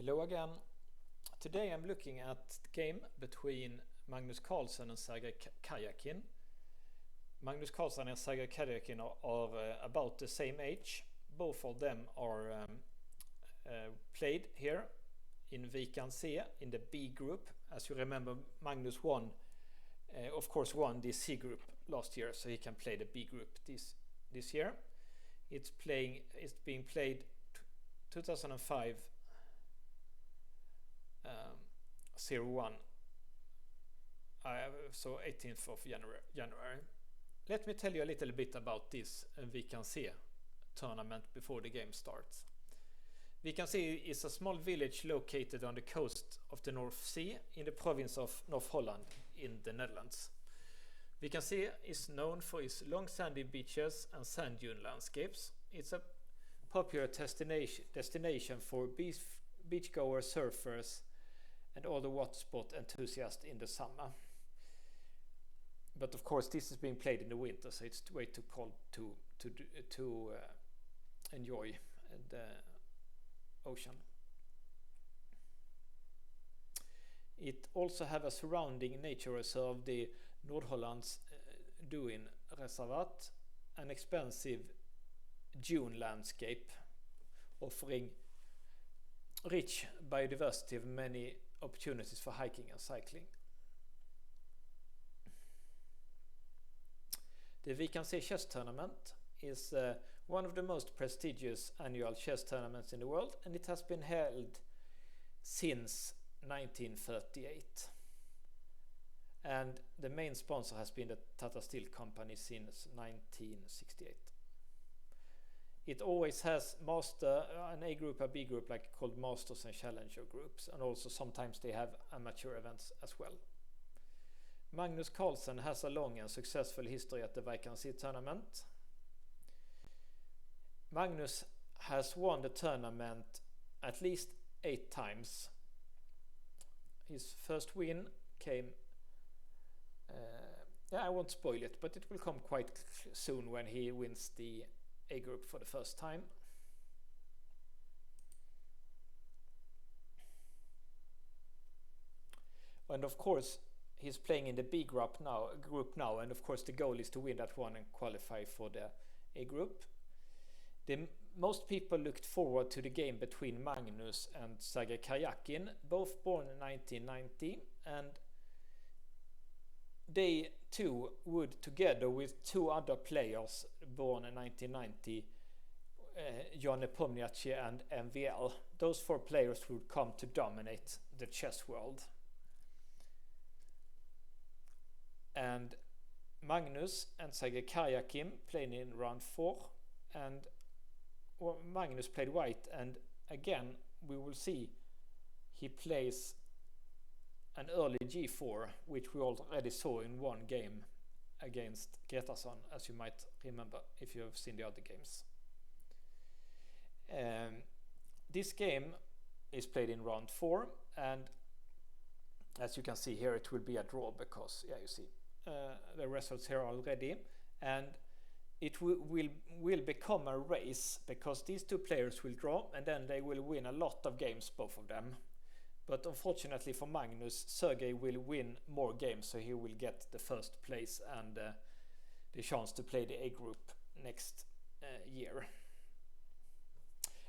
Hello again. Today I'm looking at the game between Magnus Carlsen and Sergey Karjakin. Magnus Carlsen and Sergey Karjakin are about the same age. Both of them are played here in Wijk and Zee in the B group. As you remember, Magnus won the C group last year, so he can play the B group this year. It's being played 2005 01, so 18th of January. Let me tell you a little bit about this Wijk and Zee tournament before the game starts. Wijk and Zee is a small village located on the coast of the North Sea in the province of North Holland in the Netherlands. Wijk and Zee is known for its long sandy beaches and sand dune landscapes. It's a popular destination for beachgoers, surfers, and all the water sport enthusiasts in the summer. But of course, this is being played in the winter, so it's way too cold to enjoy the ocean. It also have a surrounding nature reserve, the Nordhollands Duin Reservat, an expansive dune landscape offering rich biodiversity of many opportunities for hiking and cycling. The Wijk and Zee chess tournament is one of the most prestigious annual chess tournaments in the world, and it has been held since 1938. And the main sponsor has been the Tata Steel Company since 1968. It always has an A group, a B group, like called Masters and Challenger groups, and also sometimes they have amateur events as well. Magnus Carlsen has a long and successful history at the Wijk and Zee tournament. Magnus has won the tournament at least 8 times. His first win came, I won't spoil it, but it will come quite soon when he wins the A group for the first time. And of course, he's playing in the B group now, and of course the goal is to win that one and qualify for the A group. Most people looked forward to the game between Magnus and Sergey Karjakin, both born in 1990, and they two would, together with 2 other players born in 1990, Jan Nepomniachtchi and MVL, those 4 players would come to dominate the chess world. And Magnus and Sergey Karjakin played in round 4, and Magnus played white, and again we will see he plays an early g4, which we already saw in one game against Gretason, as you might remember if you have seen the other games. This game is played in round 4, and as you can see here, it will be a draw because you see the results here already, and it will become a race because these 2 players will draw, and then they will win a lot of games, both of them. But unfortunately for Magnus, Sergey will win more games, so he will get the first place and the chance to play the A group next year.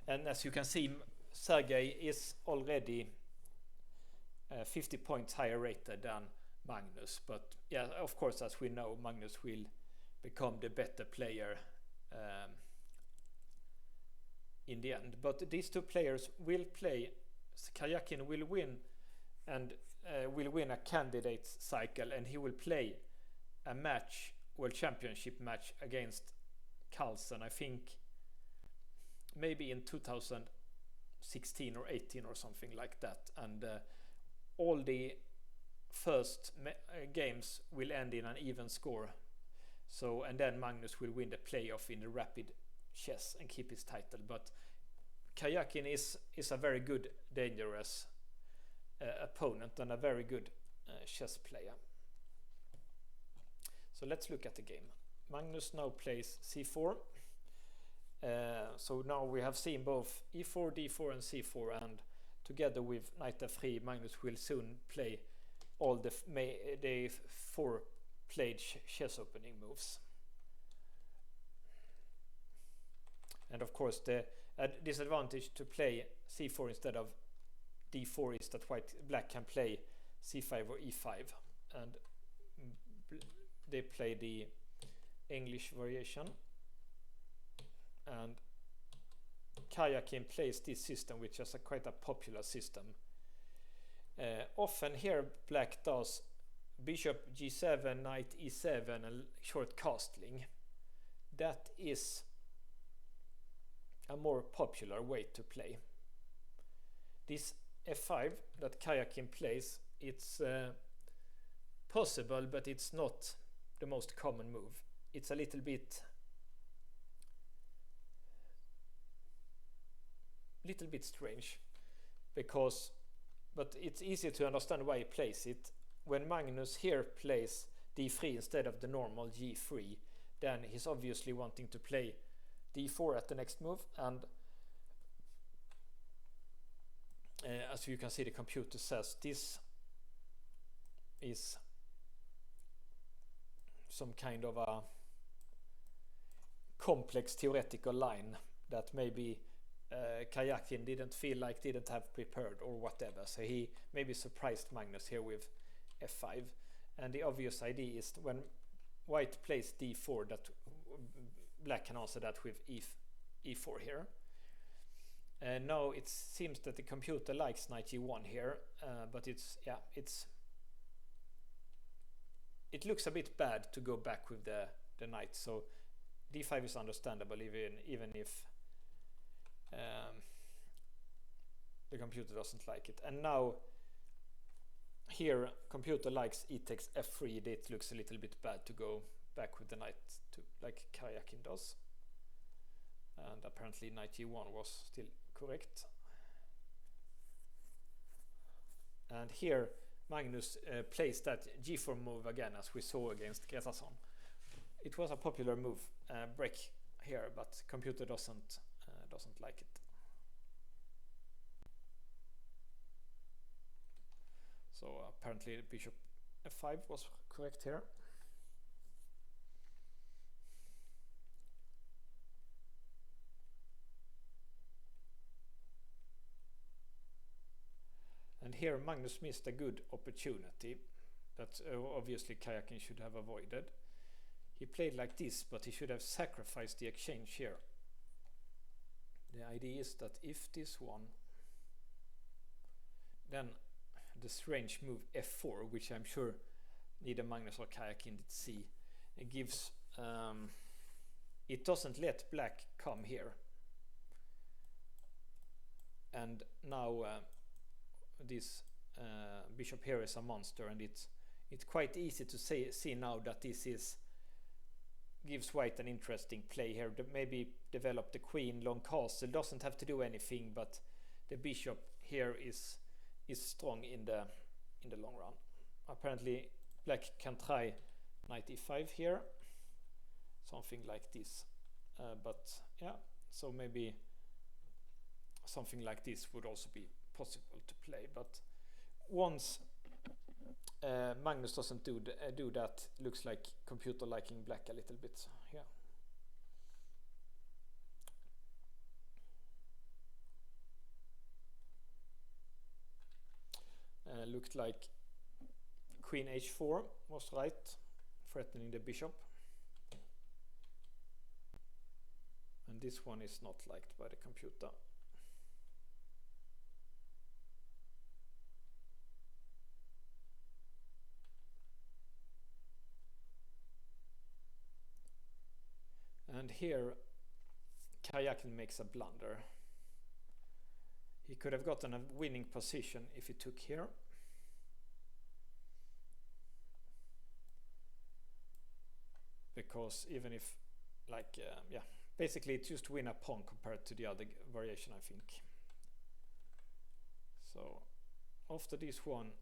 And as you can see, Sergey is already 50 points higher rated than Magnus. But yeah, of course, as we know, Magnus will become the better player in the end. But these 2 players will play. Karjakin will win and will win a candidate cycle, and he will play a match, World Championship match against Carlsen, I think maybe in 2016 or 18 or something like that, and all the first games will end in an even score. So, and then Magnus will win the playoff in the rapid chess and keep his title. But Karjakin is a very good, dangerous opponent and a very good chess player. So let's look at the game. Magnus now plays c4. So now we have seen both e4, d4 and c4, and together with knight f3, Magnus will soon play all the 4 played chess opening moves. And of course the disadvantage to play c4 instead of d4 is that black can play c5 or e5, and they play the English variation, and Karjakin plays this system, which is quite a popular system. Often here black does bishop g7, knight e7 and short castling. That is a more popular way to play. This f5 that Karjakin plays, it's possible, but it's not the most common move. It's a little bit strange, but it's easy to understand why he plays it. When Magnus here plays d3 instead of the normal g3, then he's obviously wanting to play d4 at the next move, and as you can see, the computer says this is some kind of a complex theoretical line that maybe Karjakin didn't have prepared or whatever, so he maybe surprised Magnus here with f5. And the obvious idea is when white plays d4, that black can answer that with e4 here. Now it seems that the computer likes knight g1 here, but it looks a bit bad to go back with the knight, so d5 is understandable, even if the computer doesn't like it. And now here computer likes e takes f3. It looks a little bit bad to go back with the knight to like Karjakin does, and apparently knight g1 was still correct. And here Magnus plays that g4 move again, as we saw against Gretason. It was a popular move, break here, but computer doesn't like it. So apparently bishop f5 was correct here. And here Magnus missed a good opportunity that obviously Karjakin should have avoided. He played like this, but he should have sacrificed the exchange here. The idea is that if this one, then the strange move f4, which I'm sure neither Magnus or Karjakin did see, it gives it doesn't let black come here. And now this bishop here is a monster, and it's quite easy to see now that this gives white an interesting play here. Maybe develop the queen, long castle, doesn't have to do anything, but the bishop here is strong in the long run. Apparently black can try knight e5 here, something like this, but yeah, so maybe something like this would also be possible to play. But once Magnus doesn't do that, looks like computer liking black a little bit. Yeah. Looked like queen h4 was right, threatening the bishop. And this one is not liked by the computer. And here Karjakin makes a blunder. He could have gotten a winning position if he took here. Because even if, like, yeah, basically it's just to win a pawn compared to the other variation, I think. So after this one,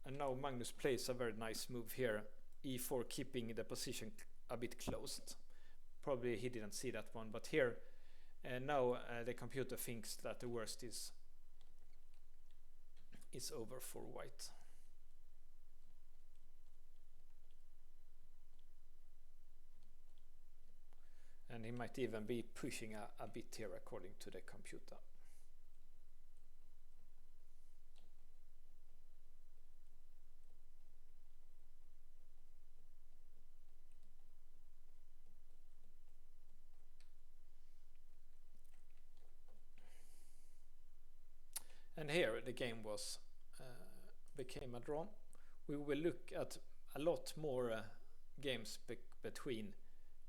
and now Magnus plays a very nice move here, e4, keeping the position a bit closed. Probably he didn't see that one, but here now the computer thinks that the worst is is over for white. And he might even be pushing a bit here according to the computer. And here the game was became a draw. We will look at a lot more games between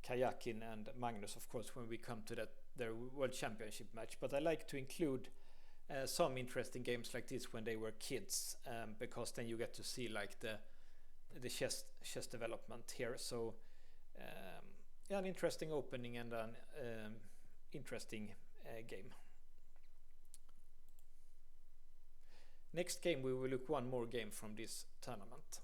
Karjakin and Magnus, of course, when we come to their World Championship match. But I like to include some interesting games like this when they were kids, because then you get to see like the chess development here. So yeah, an interesting opening and an interesting game. Next game we will look one more game from this tournament.